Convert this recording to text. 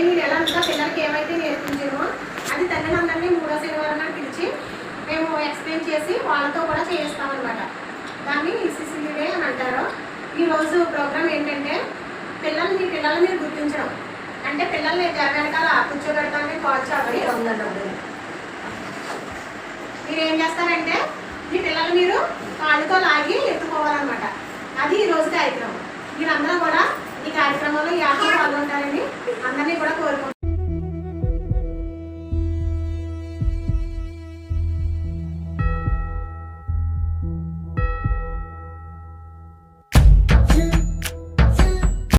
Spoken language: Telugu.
నేను ఈ నెల అంతా పిల్లలకి ఏమైతే నేర్పించానో అది తల్లిదండ్రులని 3వ శనివారం నాడు పిలిచి మేము ఎక్స్ప్లెయిన్ చేసి వాళ్ళతో కూడా చేయిస్తామన్నమాట. దాన్ని ఈసీసీ డే అని అంటారు. ఈరోజు ప్రోగ్రామ్ ఏంటంటే మీ పిల్లల్ని మీరు గుర్తించడం. అంటే పిల్లల్ని వెనకాల కూర్చోబెడతామని కాల్చాలి. మీరు ఏం చేస్తారంటే మీ పిల్లలు మీరు కాళ్ళతో లాగి ఎత్తుకోవాలన్నమాట. అది ఈరోజు కార్యక్రమం. మీరందరూ కూడా